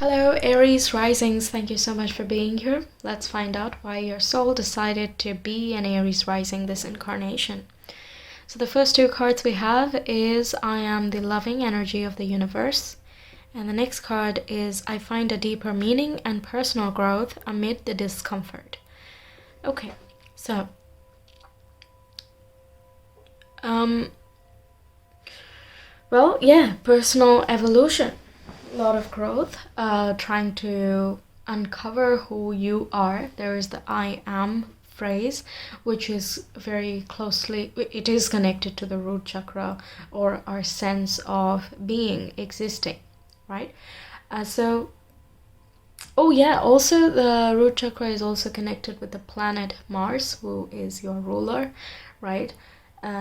Hello Aries risings, thank you so much for being here. Let's find out why your soul decided to be an Aries rising this incarnation. So the first two cards we have is I am the loving energy of the universe. And the next card is I find a deeper meaning and personal growth amid the discomfort. Okay, so well, yeah, personal evolution. A lot of growth, trying to uncover who you are. There is the I am phrase, which is very closely, it is connected to the root chakra or our sense of being, existing, right? Oh yeah, also the root chakra is also connected with the planet Mars, who is your ruler, right?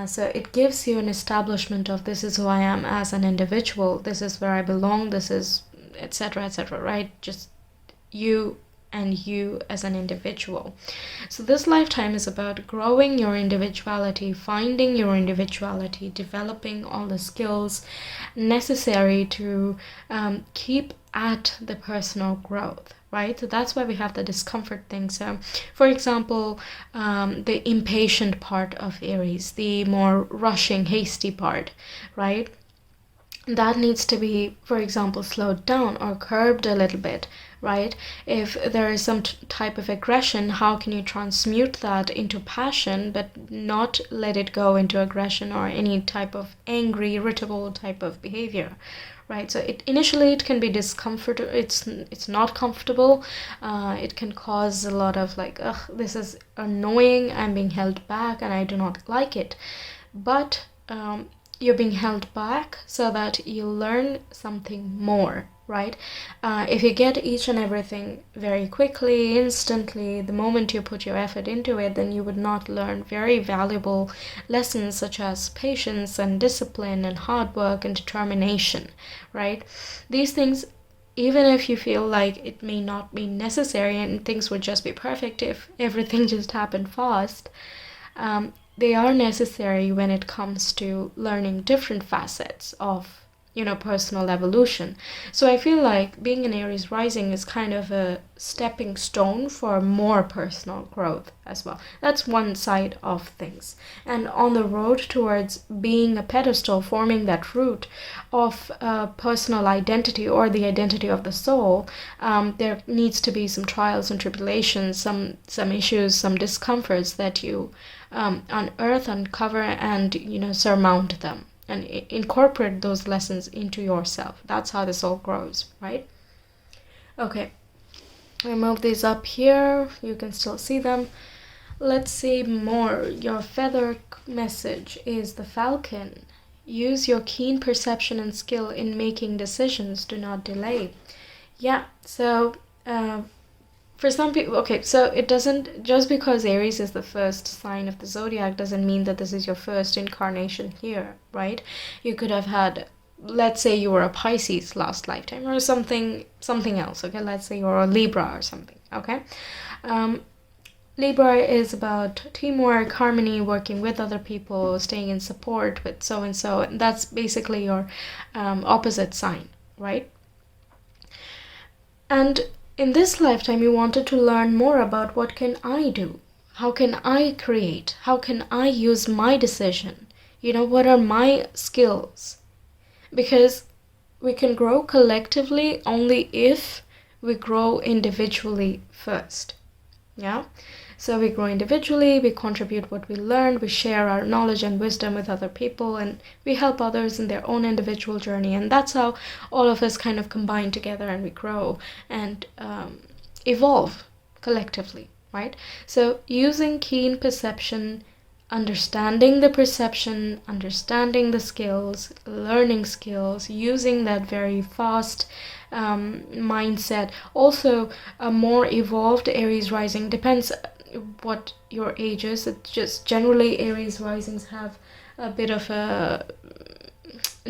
So it gives you an establishment of this is who I am as an individual, this is where I belong, this is etc., etc., right? Just you and you as an individual. So this lifetime is about growing your individuality, finding your individuality, developing all the skills necessary to keep at the personal growth, right? So that's why we have the discomfort thing. So for example, the impatient part of Aries, the more rushing, hasty part, right? That needs to be, for example, slowed down or curbed a little bit, right? If there is some type of aggression, how can you transmute that into passion but not let it go into aggression or any type of angry, irritable type of behavior, right? So initially it can be discomfort, it's not comfortable, it can cause a lot of like, ugh, this is annoying, I'm being held back and I do not like it. But you're being held back so that you learn something more, right? If you get each and everything very quickly, instantly, the moment you put your effort into it, then you would not learn very valuable lessons such as patience and discipline and hard work and determination, right? These things, even if you feel like it may not be necessary and things would just be perfect if everything just happened fast, they are necessary when it comes to learning different facets of, personal evolution. So I feel like being an Aries rising is kind of a stepping stone for more personal growth as well. That's one side of things. And on the road towards being a pedestal, forming that root of personal identity or the identity of the soul, there needs to be some trials and tribulations, some issues, some discomforts that you unearth, uncover, and surmount them and incorporate those lessons into yourself. That's how the soul grows, right? Okay, I move these up here, you can still see them. Let's see more. Your feather message is the falcon. Use your keen perception and skill in making decisions, do not delay. Yeah, so for some people, okay, so it doesn't, just because Aries is the first sign of the zodiac doesn't mean that this is your first incarnation here, right? You could have had, let's say you were a Pisces last lifetime or something else, okay? Let's say you're a Libra or something, okay? Libra is about teamwork, harmony, working with other people, staying in support with so-and-so, and that's basically your opposite sign, right? And in this lifetime, you wanted to learn more about what can I do? How can I create? How can I use my decision? What are my skills? Because we can grow collectively only if we grow individually first. Yeah? So we grow individually, we contribute what we learned, we share our knowledge and wisdom with other people, and we help others in their own individual journey. And that's how all of us kind of combine together and we grow and evolve collectively, right? So using keen perception, understanding the perception, understanding the skills, learning skills, using that very fast mindset. Also, a more evolved Aries rising, depends what your age is. It's just generally Aries risings have a bit of a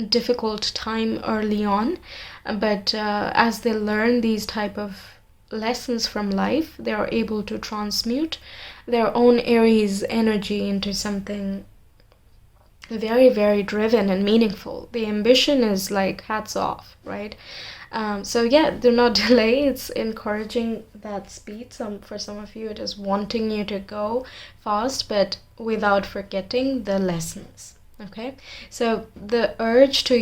difficult time early on, but as they learn these type of lessons from life, they are able to transmute their own Aries energy into something very, very driven and meaningful. The ambition is like hats off, right? So yeah, do not delay. It's encouraging that speed. For some of you, it is wanting you to go fast, but without forgetting the lessons. Okay, so the urge to,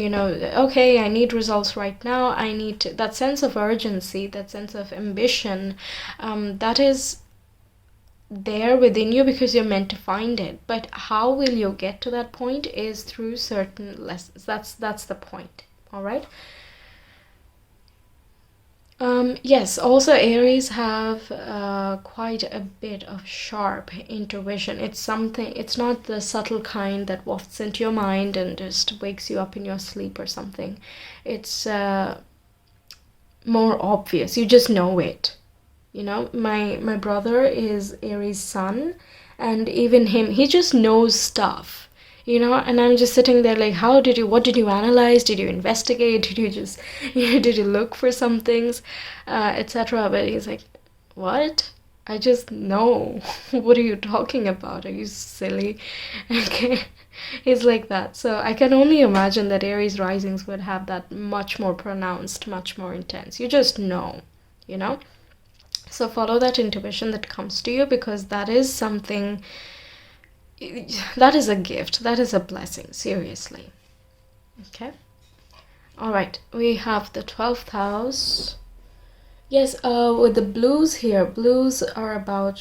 okay, I need results right now. I need to, that sense of urgency, that sense of ambition, that is there within you because you're meant to find it. But how will you get to that point is through certain lessons. That's the point. All right. Yes, also Aries have quite a bit of sharp intuition. It's not the subtle kind that wafts into your mind and just wakes you up in your sleep or something. It's more obvious. You just know it. My brother is Aries sun, and even him, he just knows stuff. And I'm just sitting there like, what did you analyze? Did you investigate? Did you just, did you look for some things, etc.? But he's like, what? I just know. What are you talking about? Are you silly? Okay. He's like that. So I can only imagine that Aries risings would have that much more pronounced, much more intense. You just know, So follow that intuition that comes to you, because that is something, that is a gift, that is a blessing, seriously. Okay. All right, we have the 12th house. Yes, with the blues here, blues are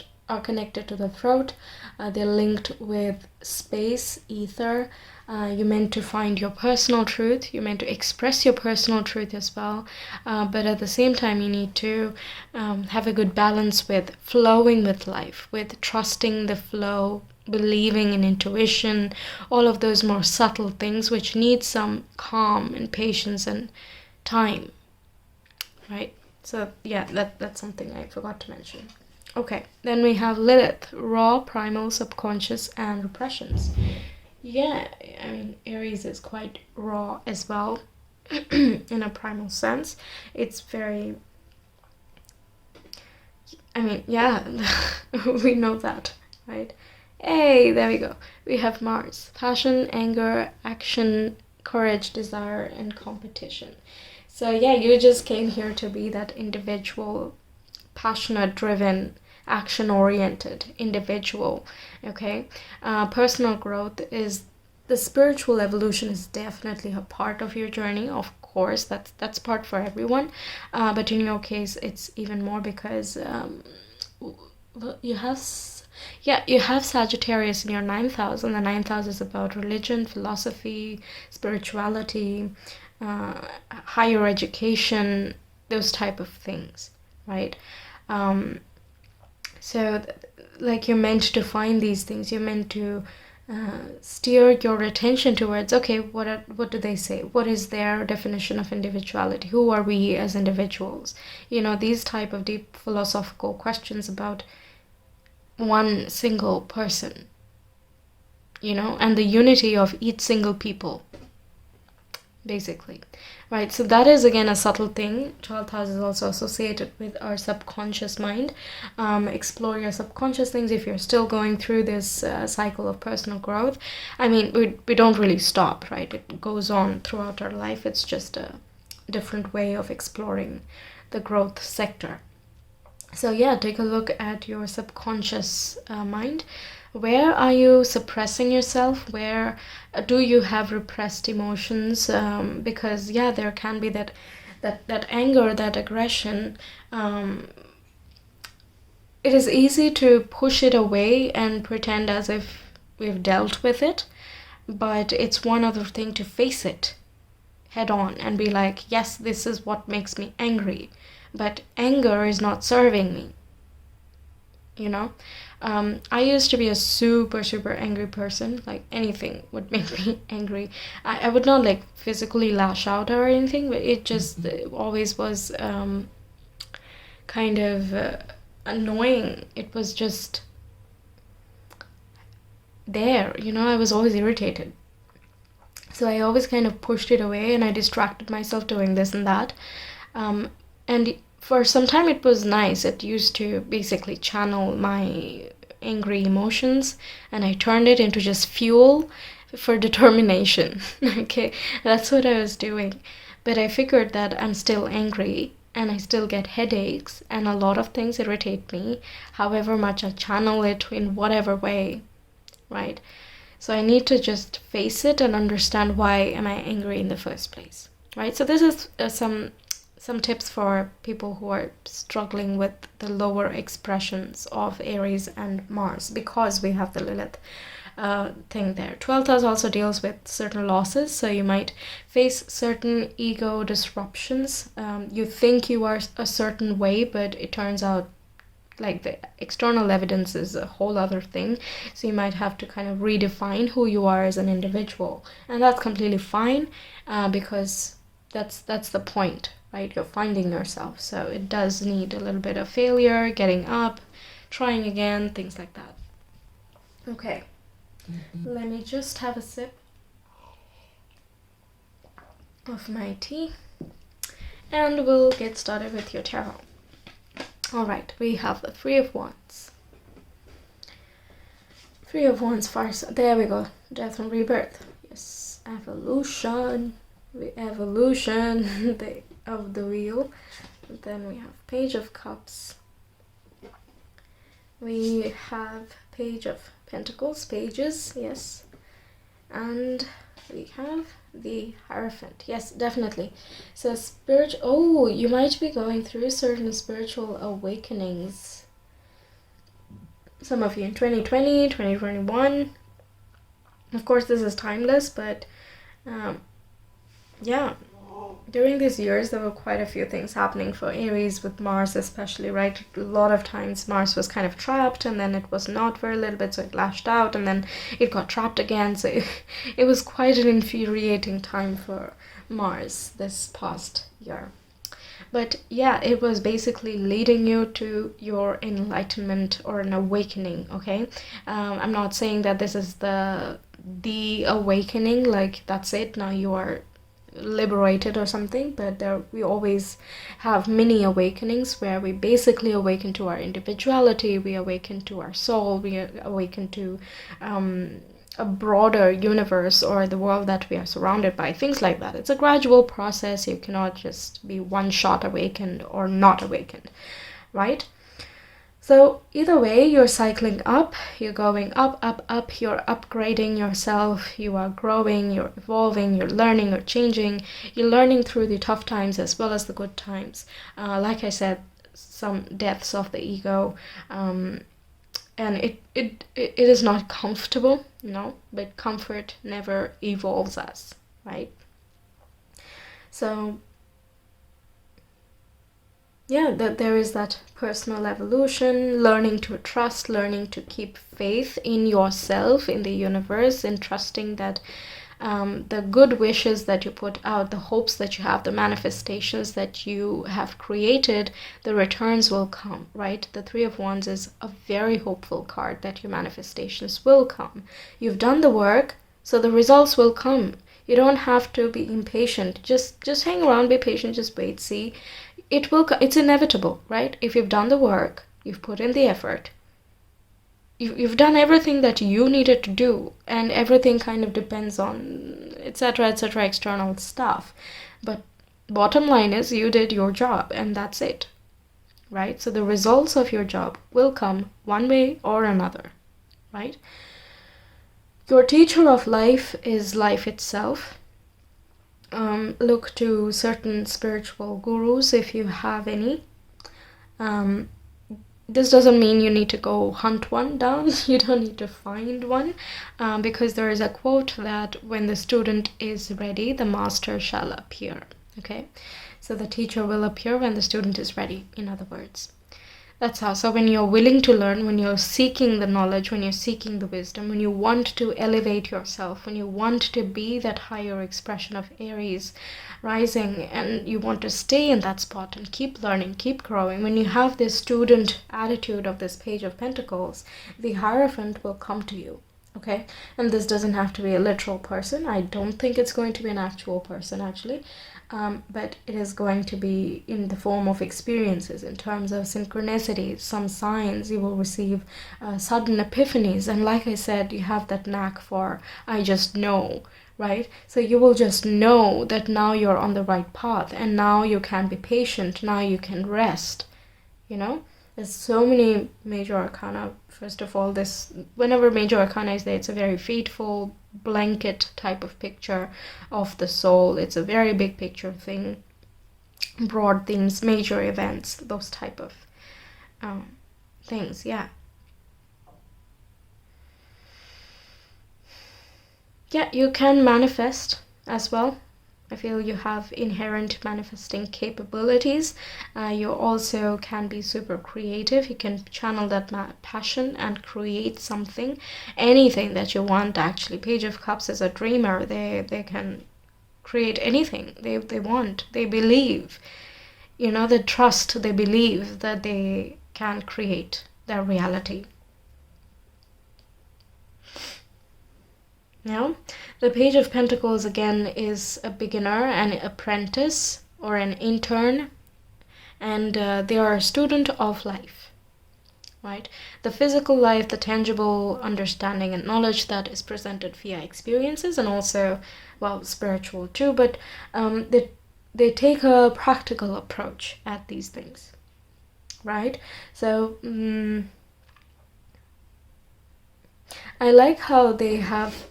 connected to the throat. They're linked with space, ether. You're meant to find your personal truth. You're meant to express your personal truth as well. But at the same time, you need to have a good balance with flowing with life, with trusting the flow, believing in intuition, all of those more subtle things which need some calm and patience and time, right? So yeah, that's something I forgot to mention. Okay, then we have Lilith, raw, primal, subconscious, and repressions. Yeah, I mean, Aries is quite raw as well in a primal sense. It's very, I mean, yeah, we know that, right? Hey, there we go. We have Mars, passion, anger, action, courage, desire, and competition. So yeah, you just came here to be that individual, passionate, driven, action-oriented individual. Okay, personal growth is, the spiritual evolution is definitely a part of your journey. Of course, that's part for everyone, but in your case, it's even more because you have Sagittarius in your 9th house, and the 9th house is about religion, philosophy, spirituality, higher education, those type of things, right? So like, you're meant to find these things. You're meant to steer your attention towards, okay, what do they say? What is their definition of individuality? Who are we as individuals? These type of deep philosophical questions about one single person, and the unity of each single people, basically, right? So that is again a subtle thing. 12th house is also associated with our subconscious mind. Explore your subconscious things if you're still going through this cycle of personal growth. I mean, we don't really stop, right? It goes on throughout our life. It's just a different way of exploring the growth sector. So yeah, take a look at your subconscious mind. Where are you suppressing yourself? Where do you have repressed emotions? Because yeah, there can be that anger, that aggression. It is easy to push it away and pretend as if we've dealt with it, but it's one other thing to face it head on and be like, yes, this is what makes me angry, but anger is not serving me. I used to be a super, super angry person. Like, anything would make me angry. I would not like physically lash out or anything, but it just always was kind of annoying. It was just there, I was always irritated. So I always kind of pushed it away, and I distracted myself doing this and that. And for some time it was nice. It used to basically channel my angry emotions, and I turned it into just fuel for determination. Okay, that's what I was doing. But I figured that I'm still angry and I still get headaches and a lot of things irritate me, however much I channel it in whatever way, right? So I need to just face it and understand why am I angry in the first place, right? So this is some tips for people who are struggling with the lower expressions of Aries and Mars, because we have the Lilith thing there. 12th house also deals with certain losses, so you might face certain ego disruptions. You think you are a certain way, but it turns out like the external evidence is a whole other thing. So you might have to kind of redefine who you are as an individual, and that's completely fine, because that's the point, right? You're finding yourself, so it does need a little bit of failure, getting up, trying again, things like that. Okay, let me just have a sip of my tea and we'll get started with your tarot. All right, we have the Three of Wands. Three of Wands first. There we go. Death and rebirth. Yes, evolution. Evolution of the wheel. And then we have Page of Cups. We have Page of Pentacles, pages, yes. And we have the Hierophant. Yes, definitely. So you might be going through certain spiritual awakenings. Some of you in 2020, 2021. Of course, this is timeless, but yeah, during these years, there were quite a few things happening for Aries with Mars especially, right? A lot of times Mars was kind of trapped and then it was not for a little bit, so it lashed out and then it got trapped again. So it was quite an infuriating time for Mars this past year. But yeah, it was basically leading you to your enlightenment or an awakening, okay? I'm not saying that this is the awakening, like that's it, now you are liberated or something, but we always have mini awakenings where we basically awaken to our individuality, we awaken to our soul, we awaken to a broader universe or the world that we are surrounded by, things like that. It's a gradual process. You cannot just be one shot awakened or not awakened, right? So either way, you're cycling up, you're going up, up, up, you're upgrading yourself, you are growing, you're evolving, you're learning, you're changing, you're learning through the tough times as well as the good times. Like I said, some deaths of the ego, and it is not comfortable, no, but comfort never evolves us, right? So yeah, that there is that personal evolution, learning to trust, learning to keep faith in yourself, in the universe, and trusting that the good wishes that you put out, the hopes that you have, the manifestations that you have created, the returns will come, right? The Three of Wands is a very hopeful card that your manifestations will come. You've done the work, so the results will come. You don't have to be impatient. Just hang around, be patient, just wait, see. It will. It's inevitable, right? If you've done the work, you've put in the effort, you've done everything that you needed to do, and everything kind of depends on etc. external stuff. But bottom line is you did your job, and that's it, right? So the results of your job will come one way or another, right? Your teacher of life is life itself. Look to certain spiritual gurus if you have any. This doesn't mean you need to go hunt one down. You don't need to find one, because there is a quote that when the student is ready, the master shall appear. Okay, so the teacher will appear when the student is ready, in other words. That's how. So when you're willing to learn, when you're seeking the knowledge, when you're seeking the wisdom, when you want to elevate yourself, when you want to be that higher expression of Aries rising, and you want to stay in that spot and keep learning, keep growing, when you have this student attitude of this Page of Pentacles, the Hierophant will come to you. Okay, and this doesn't have to be a literal person. I don't think it's going to be an actual person, actually. but it is going to be in the form of experiences, in terms of synchronicities, some signs. You will receive sudden epiphanies, and like I said, you have that knack for I just know, right? So you will just know that now you're on the right path, and now you can be patient, now you can rest, you know? There's so many major arcana. First of all, this, whenever major arcana is there, it's a very fateful blanket type of picture of the soul. It's a very big picture thing, broad themes, major events, those type of things. Yeah, you can manifest as well. I feel you have inherent manifesting capabilities. You also can be super creative. You can channel that passion and create something, anything that you want. Actually, Page of Cups is a dreamer. They can create anything they want. They believe, they trust. They believe that they can create their reality. Now, the Page of Pentacles again is a beginner, an apprentice, or an intern, and they are a student of life, right? The physical life, the tangible understanding and knowledge that is presented via experiences, and also, well, spiritual too, but they take a practical approach at these things, right? So, I like how they have,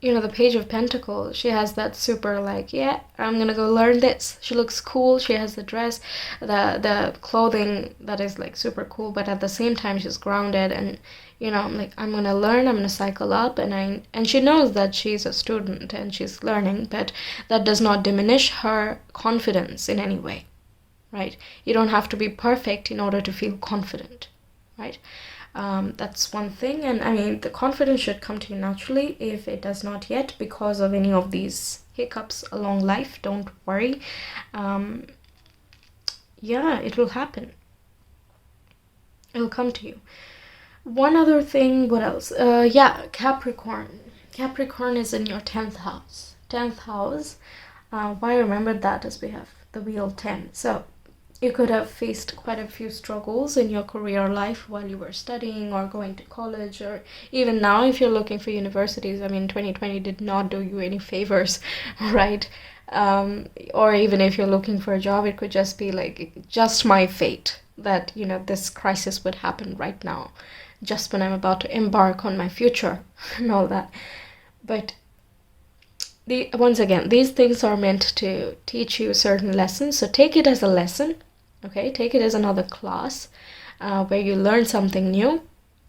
the Page of Pentacles, she has that super I'm gonna go learn this. She looks cool, she has the dress, the clothing that is super cool, but at the same time she's grounded, and I'm gonna learn, I'm gonna cycle up, and she knows that she's a student and she's learning, but that does not diminish her confidence in any way, right? You don't have to be perfect in order to feel confident, right? That's one thing, and I mean, the confidence should come to you naturally. If it does not yet because of any of these hiccups along life, don't worry. It will happen. It'll come to you. One other thing, what else? Capricorn. Capricorn is in your 10th house. 10th house. Why I remembered that is we have the wheel 10. So you could have faced quite a few struggles in your career life while you were studying or going to college, or even now if you're looking for universities. I mean, 2020 did not do you any favors, right? Or even if you're looking for a job, it could just be just my fate that, this crisis would happen right now, just when I'm about to embark on my future and all that. But once again, these things are meant to teach you certain lessons, so take it as a lesson. Okay, take it as another class where you learn something new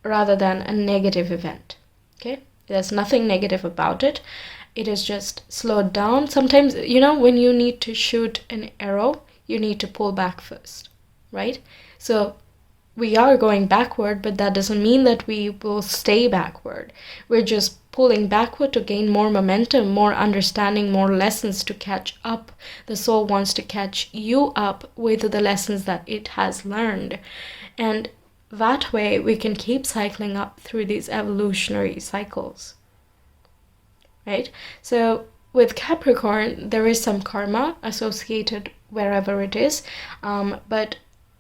rather than a negative event. Okay, there's nothing negative about it. It is just slowed down. Sometimes, when you need to shoot an arrow, you need to pull back first, right? So we are going backward, but that doesn't mean that we will stay backward. We're just pulling backward to gain more momentum, more understanding, more lessons to catch up. The soul wants to catch you up with the lessons that it has learned. And that way we can keep cycling up through these evolutionary cycles. Right? So with Capricorn, there is some karma associated wherever it is, but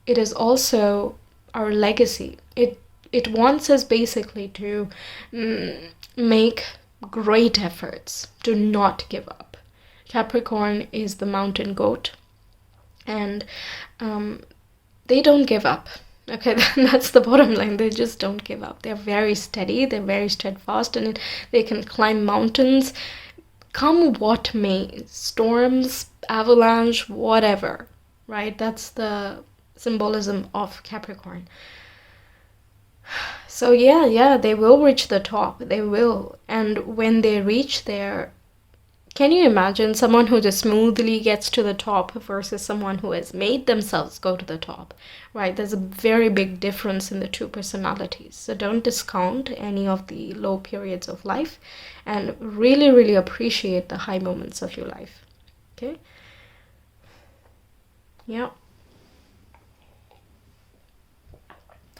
it is also our legacy. It wants us basically to make great efforts, to not give up. Capricorn is the mountain goat, and they don't give up. Okay, that's the bottom line. They just don't give up. They're very steady, they're very steadfast, and they can climb mountains, come what may, storms, avalanche, whatever, right? That's the symbolism of Capricorn. So yeah, they will reach the top. They will. And when they reach there, can you imagine someone who just smoothly gets to the top versus someone who has made themselves go to the top, right? There's a very big difference in the two personalities. So don't discount any of the low periods of life, and really, really appreciate the high moments of your life. Okay? Yeah.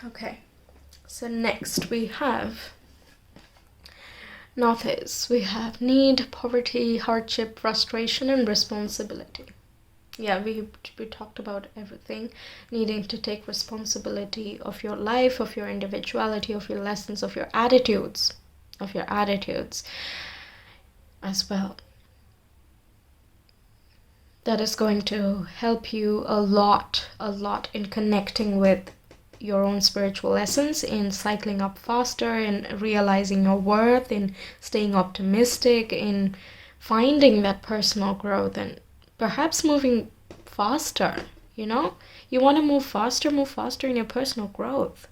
Okay. So next we have Notice we have need, poverty, hardship, frustration, and responsibility. Yeah, we talked about everything. Needing to take responsibility of your life, of your individuality, of your lessons, of your attitudes, as well. That is going to help you a lot in connecting with your own spiritual essence, in cycling up faster, in realizing your worth, in staying optimistic, in finding that personal growth, and perhaps moving faster. You want to move faster in your personal growth.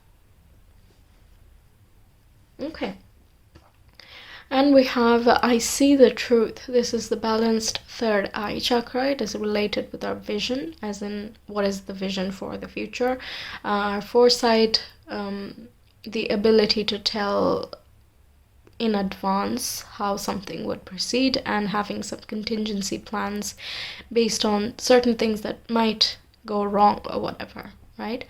Okay. And we have I see the truth. This is the balanced third eye chakra. It is related with our vision, as in what is the vision for the future. Our foresight, the ability to tell in advance how something would proceed, and having some contingency plans based on certain things that might go wrong or whatever, right?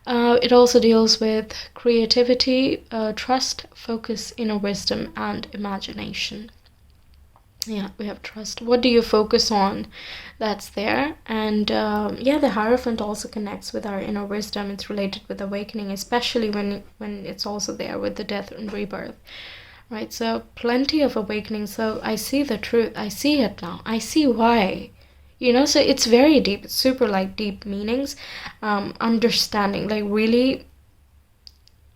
It also deals with creativity, trust, focus, inner wisdom, and imagination. Yeah, we have trust. What do you focus on? That's there. And the Hierophant also connects with our inner wisdom. It's related with awakening, especially when it's also there with the death and rebirth. Right, so plenty of awakening. So I see the truth. I see it now. I see why. So it's very deep. It's super deep meanings. Understanding, really,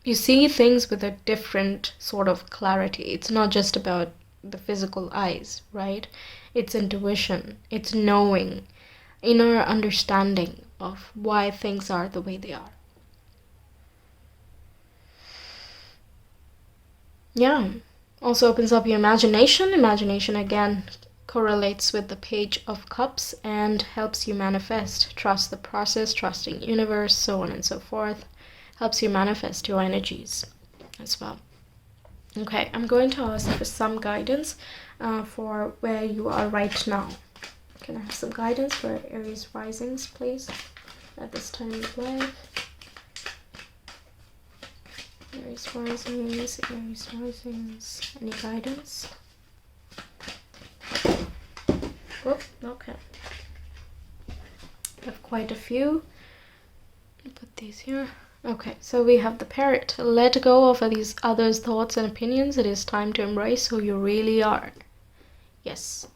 you see things with a different sort of clarity. It's not just about the physical eyes, right? It's intuition. It's knowing, inner understanding of why things are the way they are. Yeah. Also opens up your imagination. Imagination, again, correlates with the Page of Cups and helps you manifest. Trust the process, trusting universe, so on and so forth. Helps you manifest your energies as well. Okay, I'm going to ask for some guidance for where you are right now. Can I have some guidance for Aries risings, please, at this time of life? Aries risings, any guidance? Oh, okay. I have quite a few. Put these here. Okay, so we have the Parrot. Let go of these others' thoughts and opinions. It is time to embrace who you really are. Yes.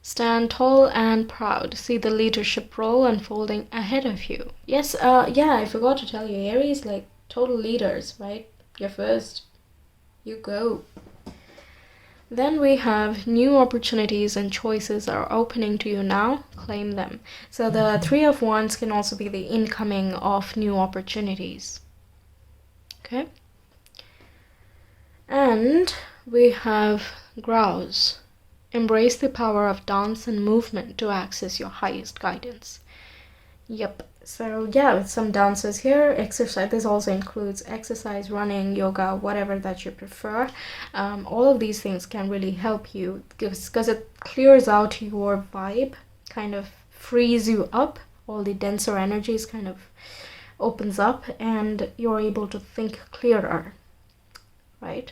Stand tall and proud. See the leadership role unfolding ahead of you. Yes, I forgot to tell you, Aries, total leaders, right? You're first. You go. Then we have new opportunities and choices are opening to you now. Claim them. So the Three of Wands can also be the incoming of new opportunities. Okay. And we have Grouse. Embrace the power of dance and movement to access your highest guidance. Yep. So yeah, with some dances here, exercise. This also includes exercise, running, yoga, whatever that you prefer. All of these things can really help you because it clears out your vibe, kind of frees you up. All the denser energies kind of opens up, and you're able to think clearer, right?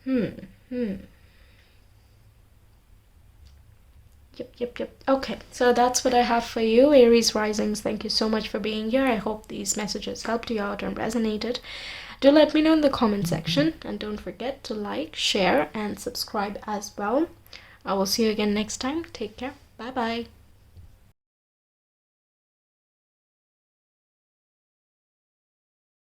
Yep. Okay, so that's what I have for you, Aries risings. Thank you so much for being here. I hope these messages helped you out and resonated. Do let me know in the comment section, and don't forget to like, share, and subscribe as well. I will see you again next time. Take care. Bye bye.